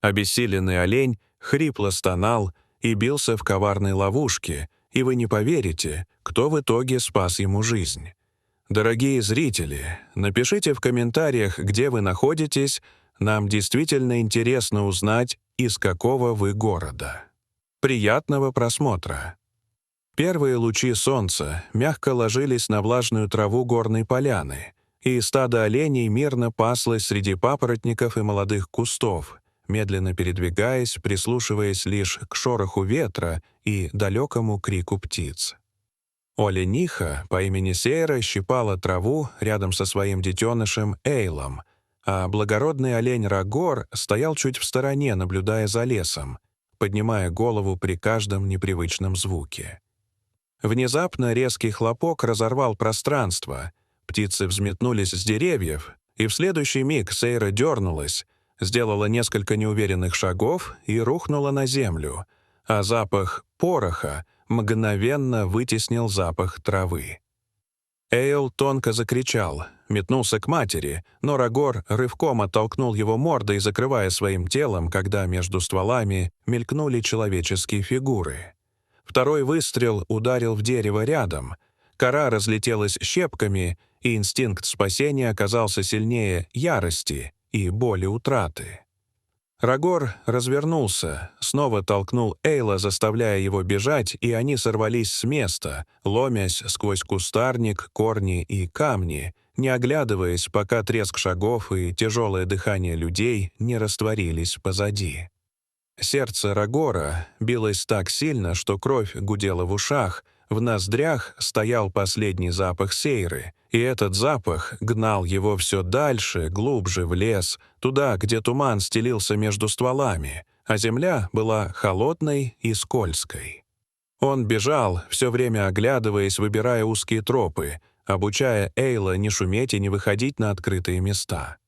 Обессиленный олень хрипло стонал и бился в коварной ловушке, и вы не поверите, кто в итоге спас ему жизнь. Дорогие зрители, напишите в комментариях, где вы находитесь, нам действительно интересно узнать, из какого вы города. Приятного просмотра! Первые лучи солнца мягко ложились на влажную траву горной поляны, и стадо оленей мирно паслось среди папоротников и молодых кустов, медленно передвигаясь, прислушиваясь лишь к шороху ветра и далекому крику птиц. Олениха по имени Сейра щипала траву рядом со своим детенышем Эйлом, а благородный олень Рагор стоял чуть в стороне, наблюдая за лесом, поднимая голову при каждом непривычном звуке. Внезапно резкий хлопок разорвал пространство, птицы взметнулись с деревьев, и в следующий миг Сейра дернулась, сделала несколько неуверенных шагов и рухнула на землю, а запах пороха мгновенно вытеснил запах травы. Эйл тонко закричал, метнулся к матери, но Рагор рывком оттолкнул его мордой, закрывая своим телом, когда между стволами мелькнули человеческие фигуры. Второй выстрел ударил в дерево рядом, кора разлетелась щепками, и инстинкт спасения оказался сильнее ярости и боли утраты. Рагор развернулся, снова толкнул Эйла, заставляя его бежать, и они сорвались с места, ломясь сквозь кустарник, корни и камни, не оглядываясь, пока треск шагов и тяжелое дыхание людей не растворились позади. Сердце Рагора билось так сильно, что кровь гудела в ушах, в ноздрях стоял последний запах Сейры, и этот запах гнал его все дальше, глубже в лес, туда, где туман стелился между стволами, а земля была холодной и скользкой. Он бежал, все время оглядываясь, выбирая узкие тропы, обучая Эйла не шуметь и не выходить на открытые места.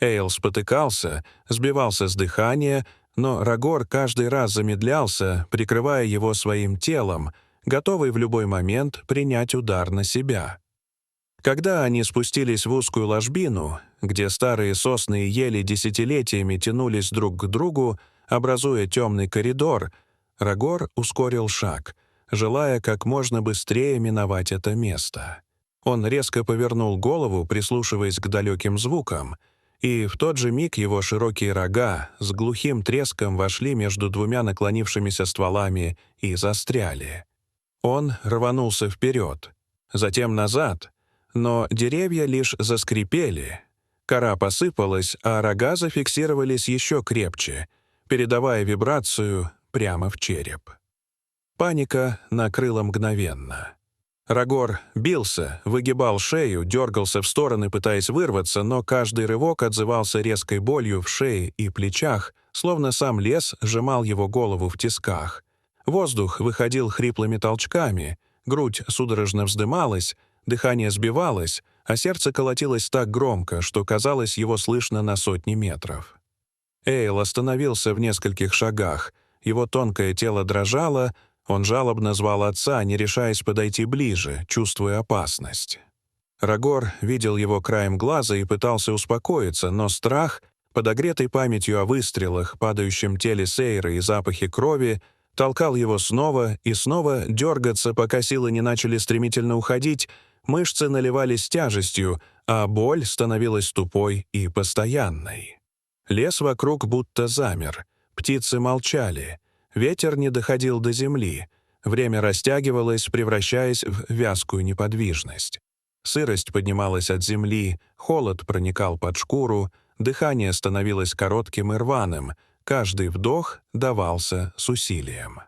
Эйл спотыкался, сбивался с дыхания, но Рагор каждый раз замедлялся, прикрывая его своим телом, готовый в любой момент принять удар на себя. Когда они спустились в узкую ложбину, где старые сосны и ели десятилетиями тянулись друг к другу, образуя темный коридор, Рагор ускорил шаг, желая как можно быстрее миновать это место. Он резко повернул голову, прислушиваясь к далеким звукам, и в тот же миг его широкие рога с глухим треском вошли между двумя наклонившимися стволами и застряли. Он рванулся вперед, затем назад, но деревья лишь заскрипели. Кора посыпалась, а рога зафиксировались еще крепче, передавая вибрацию прямо в череп. Паника накрыла мгновенно. Рагор бился, выгибал шею, дергался в стороны, пытаясь вырваться, но каждый рывок отзывался резкой болью в шее и плечах, словно сам лес сжимал его голову в тисках. Воздух выходил хриплыми толчками, грудь судорожно вздымалась, дыхание сбивалось, а сердце колотилось так громко, что казалось, его слышно на сотни метров. Эйл остановился в нескольких шагах, его тонкое тело дрожало, он жалобно звал отца, не решаясь подойти ближе, чувствуя опасность. Рагор видел его краем глаза и пытался успокоиться, но страх, подогретый памятью о выстрелах, падающем теле Сейры и запахе крови, толкал его снова и снова дергаться, пока силы не начали стремительно уходить, мышцы наливались тяжестью, а боль становилась тупой и постоянной. Лес вокруг будто замер, птицы молчали, ветер не доходил до земли, время растягивалось, превращаясь в вязкую неподвижность. Сырость поднималась от земли, холод проникал под шкуру, дыхание становилось коротким и рваным, каждый вдох давался с усилием.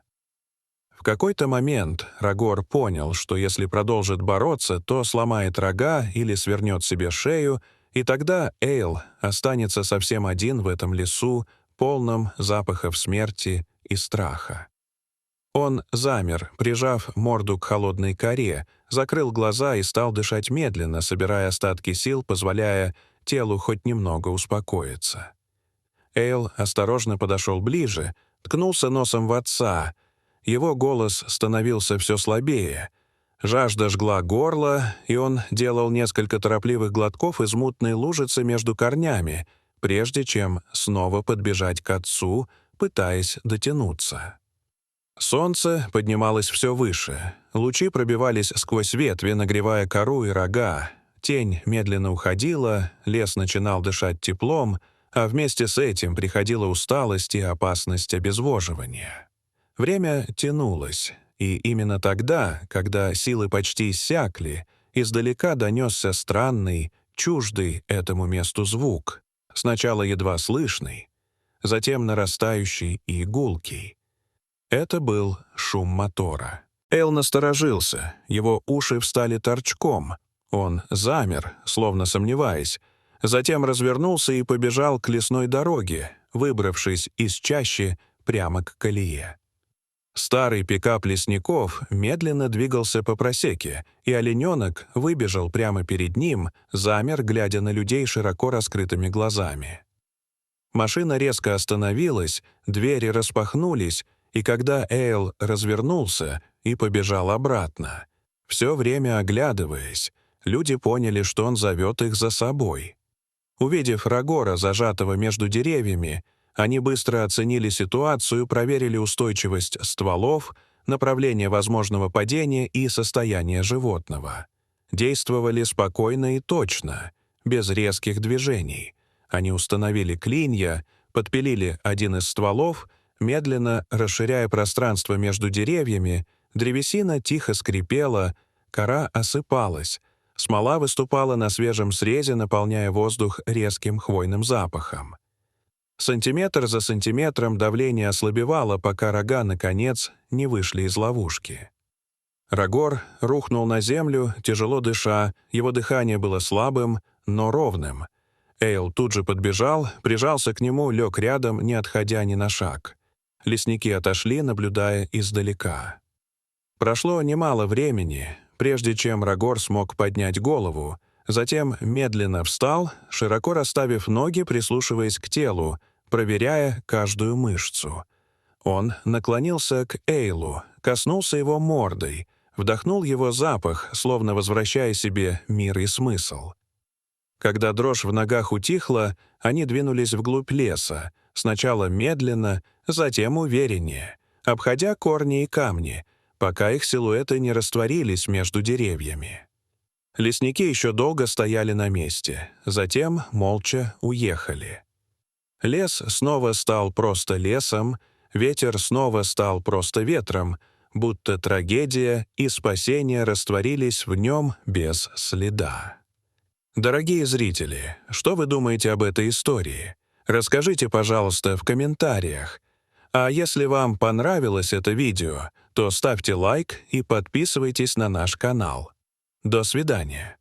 В какой-то момент Рагор понял, что если продолжит бороться, то сломает рога или свернет себе шею, и тогда Эйл останется совсем один в этом лесу, полном запахов смерти и страха. Он замер, прижав морду к холодной коре, закрыл глаза и стал дышать медленно, собирая остатки сил, позволяя телу хоть немного успокоиться. Эйл осторожно подошел ближе, ткнулся носом в отца. Его голос становился все слабее. Жажда жгла горло, и он делал несколько торопливых глотков из мутной лужицы между корнями, прежде чем снова подбежать к отцу, пытаясь дотянуться. Солнце поднималось все выше. Лучи пробивались сквозь ветви, нагревая кору и рога. Тень медленно уходила, лес начинал дышать теплом, а вместе с этим приходила усталость и опасность обезвоживания. Время тянулось, и именно тогда, когда силы почти иссякли, издалека донесся странный, чуждый этому месту звук, сначала едва слышный, затем нарастающий и гулкий. Это был шум мотора. Эйл насторожился, его уши встали торчком. Он замер, словно сомневаясь, затем развернулся и побежал к лесной дороге, выбравшись из чащи прямо к колее. Старый пикап лесников медленно двигался по просеке, и олененок выбежал прямо перед ним, замер, глядя на людей широко раскрытыми глазами. Машина резко остановилась, двери распахнулись, и когда Эйл развернулся и побежал обратно, все время оглядываясь, люди поняли, что он зовет их за собой. Увидев Рагора, зажатого между деревьями, они быстро оценили ситуацию, проверили устойчивость стволов, направление возможного падения и состояние животного. Действовали спокойно и точно, без резких движений. Они установили клинья, подпилили один из стволов, медленно расширяя пространство между деревьями, древесина тихо скрипела, кора осыпалась, смола выступала на свежем срезе, наполняя воздух резким хвойным запахом. Сантиметр за сантиметром давление ослабевало, пока рога, наконец, не вышли из ловушки. Рагор рухнул на землю, тяжело дыша, его дыхание было слабым, но ровным. Эйл тут же подбежал, прижался к нему, лег рядом, не отходя ни на шаг. Лесники отошли, наблюдая издалека. Прошло немало времени, прежде чем Рагор смог поднять голову, затем медленно встал, широко расставив ноги, прислушиваясь к телу, проверяя каждую мышцу. Он наклонился к Эйлу, коснулся его мордой, вдохнул его запах, словно возвращая себе мир и смысл. Когда дрожь в ногах утихла, они двинулись вглубь леса, сначала медленно, затем увереннее, обходя корни и камни, пока их силуэты не растворились между деревьями. Лесники еще долго стояли на месте, затем молча уехали. Лес снова стал просто лесом, ветер снова стал просто ветром, будто трагедия и спасение растворились в нем без следа. Дорогие зрители, что вы думаете об этой истории? Расскажите, пожалуйста, в комментариях. А если вам понравилось это видео, то ставьте лайк и подписывайтесь на наш канал. До свидания.